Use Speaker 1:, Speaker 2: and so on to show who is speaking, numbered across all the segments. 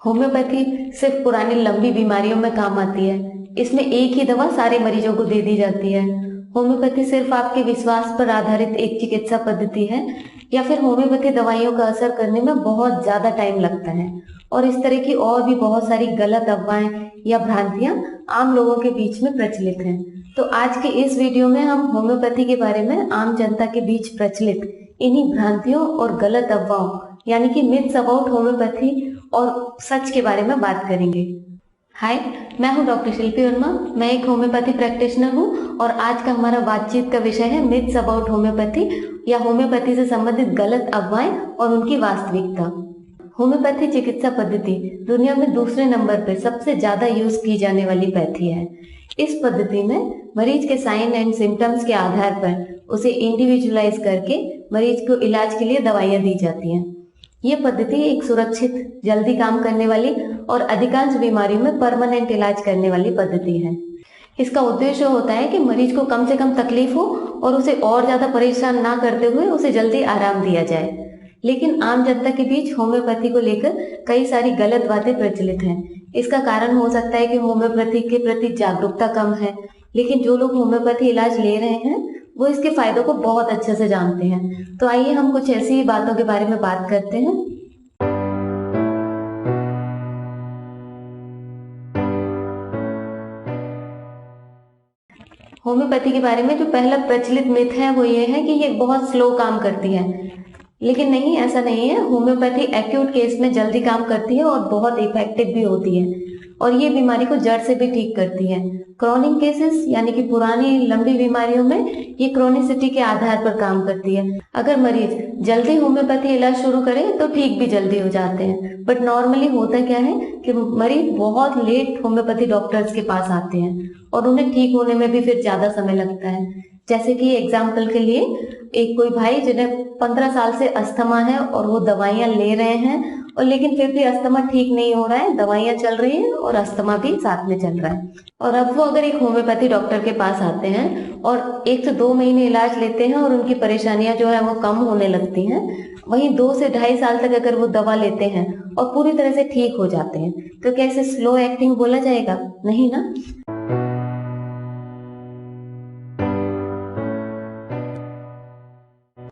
Speaker 1: Homeopathy सिर्फ पुरानी लंबी बीमारियों में काम आती है। इसमें एक ही दवा सारे मरीजों को दे दी जाती है। होम्योपैथी सिर्फ आपके विश्वास पर आधारित एक चिकित्सा पद्धति है या फिर होम्योपैथी दवाइयों का असर करने में बहुत ज्यादा टाइम लगता है। और इस तरह की और भी बहुत सारी गलत अफवाहें या भ्रांतियां आम लोगों के बीच में प्रचलित हैं। तो आज के इस वीडियो में हम होम्योपैथी के बारे में आम जनता के बीच प्रचलित इन्हीं भ्रांतियों और गलत अफवाहों यानी कि मिथ्स अबाउट होम्योपैथी और सच के बारे में बात करेंगे। हाय, मैं हूं डॉक्टर शिल्पी वर्मा। मैं एक होम्योपैथी प्रैक्टिशनर हूं और आज का हमारा बातचीत का विषय है मिथ्स अबाउट होम्योपैथी या होम्योपैथी से संबंधित गलत अफवाहें और उनकी वास्तविकता। होम्योपैथी चिकित्सा पद्धति दुनिया में दूसरे नंबर पर सबसे ज्यादा यूज की जाने वाली पैथी है। इस पद्धति में मरीज के साइन एंड सिम्टम्स के आधार पर उसे इंडिविजुअलाइज करके मरीज को इलाज के लिए दवाइयां दी जाती हैं। ये पद्धति एक सुरक्षित, जल्दी काम करने वाली और अधिकांश बीमारियों में परमानेंट इलाज करने वाली पद्धति है। इसका उद्देश्य होता है कि मरीज को कम से कम तकलीफ हो और उसे और ज्यादा परेशान ना करते हुए उसे जल्दी आराम दिया जाए। लेकिन आम जनता के बीच होम्योपैथी को लेकर कई सारी गलत बातें प्रचलित हैं। इसका कारण हो सकता है कि होम्योपैथी के प्रति जागरूकता कम है, लेकिन जो लोग होम्योपैथी इलाज ले रहे हैं वो इसके फायदों को बहुत अच्छे से जानते हैं। तो आइए हम कुछ ऐसी ही बातों के बारे में बात करते हैं। होम्योपैथी के बारे में जो पहला प्रचलित मिथ है वो ये है कि ये बहुत स्लो काम करती है, लेकिन नहीं, ऐसा नहीं है। होम्योपैथी एक्यूट केस में जल्दी काम करती है और बहुत इफेक्टिव भी होती है और ये बीमारी को जड़ से भी ठीक करती है। क्रॉनिक केसेस यानी कि पुरानी लंबी बीमारियों में ये क्रोनिसिटी के आधार पर काम करती है। अगर मरीज जल्दी होम्योपैथी इलाज शुरू करे तो ठीक भी जल्दी हो जाते हैं, बट नॉर्मली होता क्या है कि मरीज बहुत लेट होम्योपैथी डॉक्टर्स के पास आते हैं और उन्हें ठीक होने में भी फिर ज्यादा समय लगता है। जैसे कि एग्जाम्पल के लिए एक कोई भाई जिन्हें 15 साल से अस्थमा है और वो दवाइयां ले रहे हैं और लेकिन फिर भी अस्थमा ठीक नहीं हो रहा है, दवाइयां चल रही हैं और अस्थमा भी साथ में चल रहा है। और अब वो अगर एक होम्योपैथी डॉक्टर के पास आते हैं और 1 से 2 महीने इलाज लेते हैं और उनकी परेशानियां जो है वो कम होने लगती हैं, वहीं 2 से 2.5 साल तक अगर वो दवा लेते हैं और पूरी तरह से ठीक हो जाते हैं, तो क्या इसे स्लो एक्टिंग बोला जाएगा? नहीं ना।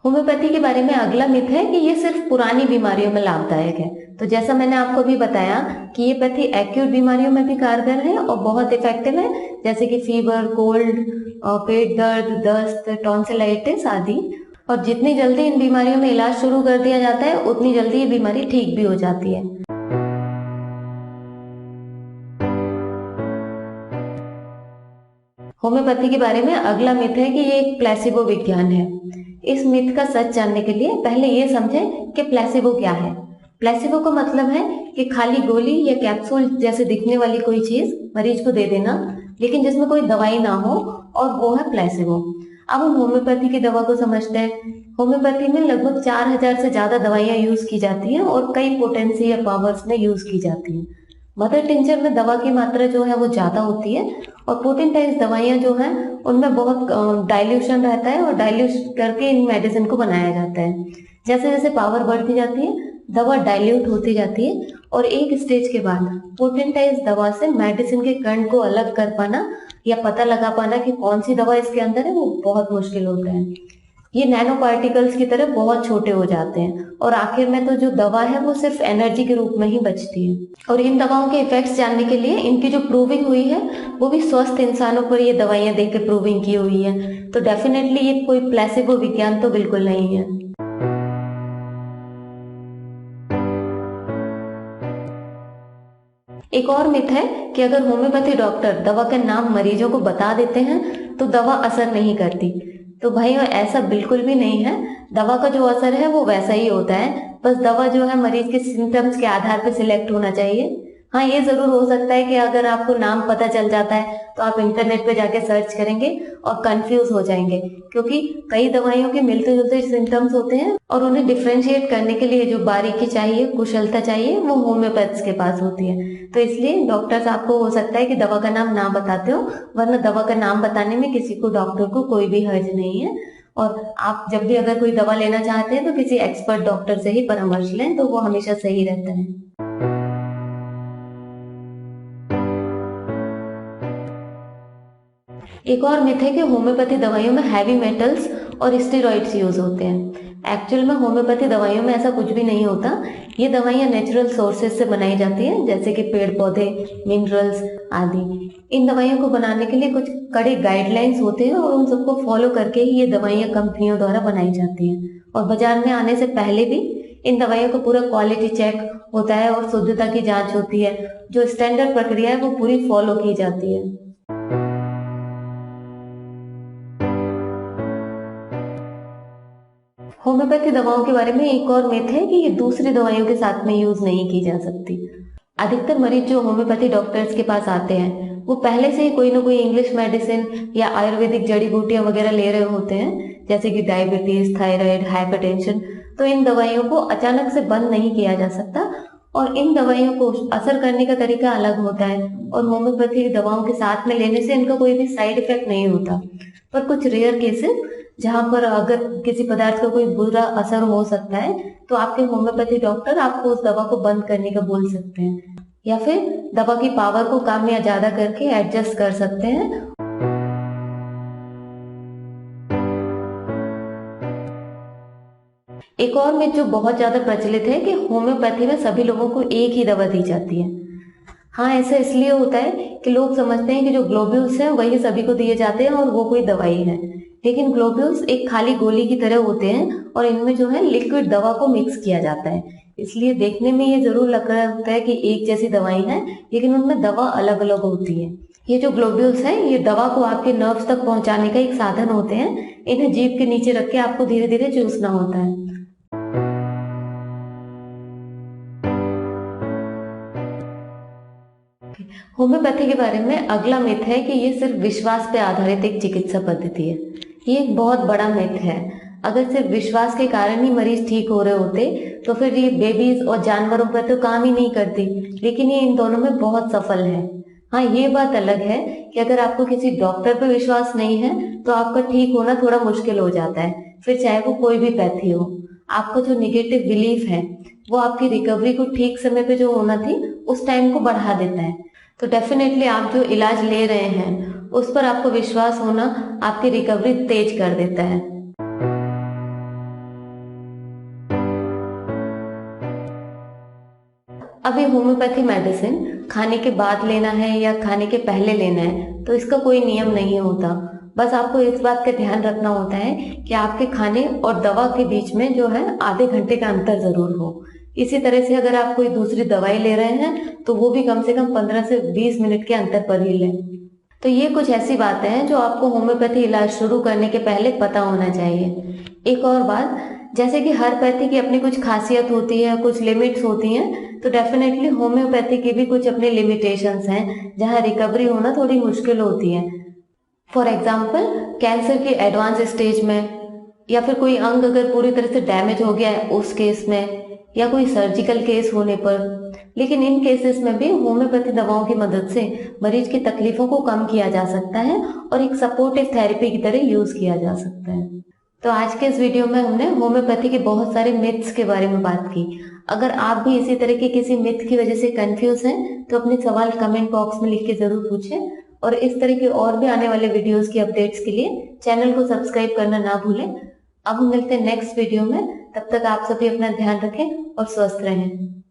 Speaker 1: होम्योपैथी के बारे में अगला मिथ है कि ये सिर्फ पुरानी बीमारियों में लाभदायक है। तो जैसा मैंने आपको अभी बताया कि ये पैथी एक्यूट बीमारियों में भी कारगर है और बहुत इफेक्टिव है, जैसे कि फीवर, कोल्ड, पेट दर्द, दस्त, टॉन्सिलाइटिस आदि। और जितनी जल्दी इन बीमारियों में इलाज शुरू कर दिया जाता है उतनी जल्दी ये बीमारी ठीक भी हो जाती है। होम्योपैथी के बारे में अगला मिथ है कि ये एक प्लेसिबो विज्ञान है। इस मिथ का सच जानने के लिए पहले ये समझें कि प्लेसिबो क्या है। प्लेसिबो का मतलब है कि खाली गोली या कैप्सूल जैसे दिखने वाली कोई चीज मरीज को दे देना, लेकिन जिसमें कोई दवाई ना हो, और वो है प्लेसिबो। अब हम होम्योपैथी की दवा को समझते हैं। होम्योपैथी में लगभग 4000 से ज्यादा दवाइयां यूज की जाती हैं और कई पोटेंसी या पावर्स में यूज की जाती हैं। मदर टिंचर में दवा की मात्रा जो है वो ज्यादा होती है और पोटेंटाइज दवाइयां जो हैं उनमें बहुत डाइल्यूशन रहता है और डाइल्यूट करके इन मेडिसिन को बनाया जाता है। जैसे जैसे पावर बढ़ती जाती है दवा डाइल्यूट होती जाती है और एक स्टेज के बाद पोटेंटाइज दवा से मेडिसिन के कण को अलग कर पाना या पता लगा पाना कि कौन सी दवा इसके अंदर है वो बहुत मुश्किल होता है। ये नैनो पार्टिकल्स की तरह बहुत छोटे हो जाते हैं और आखिर में तो जो दवा है वो सिर्फ एनर्जी के रूप में ही बचती है। और इन दवाओं के इफेक्ट्स जानने के लिए इनकी जो प्रूविंग हुई है वो भी स्वस्थ इंसानों पर ये दवाइयां देख के प्रूविंग की हुई है। तो डेफिनेटली ये कोई प्लेसिबो विज्ञान तो बिल्कुल नहीं है। एक और मिथ है कि अगर होम्योपैथी डॉक्टर दवा के नाम मरीजों को बता देते हैं तो दवा असर नहीं करती। तो भाई ऐसा बिल्कुल भी नहीं है। दवा का जो असर है वो वैसा ही होता है, बस दवा जो है मरीज के सिम्टम्स के आधार पर सिलेक्ट होना चाहिए। हाँ, ये जरूर हो सकता है कि अगर आपको नाम पता चल जाता है तो आप इंटरनेट पे जाके सर्च करेंगे और कंफ्यूज हो जाएंगे, क्योंकि कई दवाइयों के मिलते जुलते सिम्टम्स होते हैं और उन्हें डिफ्रेंशिएट करने के लिए जो बारीकी चाहिए, कुशलता चाहिए, वो होम्योपैथ्स के पास होती है। तो इसलिए डॉक्टर्स आपको हो सकता है कि दवा का नाम ना बताते हो, वरना दवा का नाम बताने में किसी को, डॉक्टर को कोई भी हर्ज नहीं है। और आप जब भी अगर कोई दवा लेना चाहते हैं तो किसी एक्सपर्ट डॉक्टर से ही परामर्श लें, तो वो हमेशा सही रहता है। एक और मिथ है कि होम्योपैथी दवाइयों में हैवी मेटल्स और स्टेरॉइड्स यूज होते हैं। एक्चुअल में होम्योपैथी दवाइयों में ऐसा कुछ भी नहीं होता। ये दवाइयाँ नेचुरल सोर्सेज से बनाई जाती हैं, जैसे कि पेड़ पौधे, मिनरल्स आदि। इन दवाइयों को बनाने के लिए कुछ कड़े गाइडलाइंस होते हैं और उन सबको फॉलो करके ही ये दवाइयाँ कंपनियों द्वारा बनाई जाती हैं। और बाजार में आने से पहले भी इन दवाइयों का पूरा क्वालिटी चेक होता है और शुद्धता की जांच होती है। जो स्टैंडर्ड प्रक्रिया है वो पूरी फॉलो की जाती है। होम्योपैथी दवाओं के बारे में एक और मिथ है कि ये दूसरी दवाइयों के साथ में यूज नहीं की जा सकती। अधिकतर मरीज जो होम्योपैथी डॉक्टर्स के पास आते हैं वो पहले से ही कोई ना कोई इंग्लिश मेडिसिन या आयुर्वेदिक जड़ी बूटियां वगैरह ले रहे होते हैं, जैसे कि डायबिटीज, थायराइड, हाइपरटेंशन। तो इन दवाइयों को अचानक से बंद नहीं किया जा सकता और इन दवाइयों को असर करने का तरीका अलग होता है और होम्योपैथी दवाओं के साथ में लेने से इनका कोई भी साइड इफेक्ट नहीं होता। पर कुछ रेयर केसेस जहां पर अगर किसी पदार्थ का कोई बुरा असर हो सकता है तो आपके होम्योपैथी डॉक्टर आपको उस दवा को बंद करने का बोल सकते हैं या फिर दवा की पावर को कम या ज्यादा करके एडजस्ट कर सकते हैं। एक और में जो बहुत ज्यादा प्रचलित है कि होम्योपैथी में सभी लोगों को एक ही दवा दी जाती है। हाँ, ऐसा इसलिए होता है कि लोग समझते हैं कि जो ग्लोब्यूल्स हैं वही सभी को दिए जाते हैं और वो कोई दवाई है, लेकिन ग्लोब्यूल्स एक खाली गोली की तरह होते हैं और इनमें जो है लिक्विड दवा को मिक्स किया जाता है। इसलिए देखने में ये जरूर लग रहा होता है कि एक जैसी दवाई है, लेकिन उनमें दवा अलग अलग होती है। ये जो ग्लोब्यूल्स हैं ये दवा को आपके नर्व्स तक पहुंचाने का एक साधन होते हैं। इन्हें जीभ के नीचे रख के आपको धीरे धीरे चूसना होता है। होम्योपैथी के बारे में अगला मिथ है कि ये सिर्फ विश्वास पे आधारित एक चिकित्सा पद्धति है। ये एक बहुत बड़ा मिथ है। अगर सिर्फ विश्वास के कारण ही मरीज ठीक हो रहे होते तो फिर ये बेबीज और जानवरों पर तो काम ही नहीं करती, लेकिन ये इन दोनों में बहुत सफल है। हाँ, ये बात अलग है कि अगर आपको किसी डॉक्टर पर विश्वास नहीं है तो आपका ठीक होना थोड़ा मुश्किल हो जाता है, फिर चाहे वो कोई भी पैथी हो। आपका जो निगेटिव बिलीफ है वो आपकी रिकवरी को ठीक समय पे जो होना थी उस टाइम को बढ़ा देता है। तो डेफिनेटली आप जो इलाज ले रहे हैं उस पर आपको विश्वास होना आपकी रिकवरी तेज कर देता है। अभी होम्योपैथी मेडिसिन खाने के बाद लेना है या खाने के पहले लेना है तो इसका कोई नियम नहीं होता। बस आपको इस बात का ध्यान रखना होता है कि आपके खाने और दवा के बीच में जो है आधे घंटे का अंतर जरूर हो। इसी तरह से अगर आप कोई दूसरी दवाई ले रहे हैं तो वो भी कम से कम 15 से 20 मिनट के अंतर पर ही लें। तो ये कुछ ऐसी बातें हैं जो आपको होम्योपैथी इलाज शुरू करने के पहले पता होना चाहिए। एक और बात, जैसे कि हर पैथी की अपनी कुछ खासियत होती है, कुछ लिमिट्स होती हैं, तो डेफिनेटली होम्योपैथी की भी कुछ अपने लिमिटेशंस हैं जहां रिकवरी होना थोड़ी मुश्किल होती है। फॉर एग्जाम्पल, कैंसर के एडवांस स्टेज में या फिर कोई अंग अगर पूरी तरह से डैमेज हो गया है उस केस में या कोई सर्जिकल केस होने पर। लेकिन इन केसेस में भी होम्योपैथी दवाओं की मदद से मरीज की तकलीफों को कम किया जा सकता है और एक सपोर्टिव थेरेपी की तरह यूज किया जा सकता है। तो आज के इस वीडियो में हमने होम्योपैथी के बहुत सारे मिथ्स के बारे में बात की। अगर आप भी इसी तरह के किसी मिथ की वजह से कंफ्यूज हैं तो अपने सवाल कमेंट बॉक्स में लिख के जरूर पूछें और इस तरह के और भी आने वाले वीडियोस की अपडेट्स के लिए चैनल को सब्सक्राइब करना ना भूलें। अब हम मिलते हैं नेक्स्ट वीडियो में। तब तक आप सभी अपना ध्यान रखें और स्वस्थ रहें।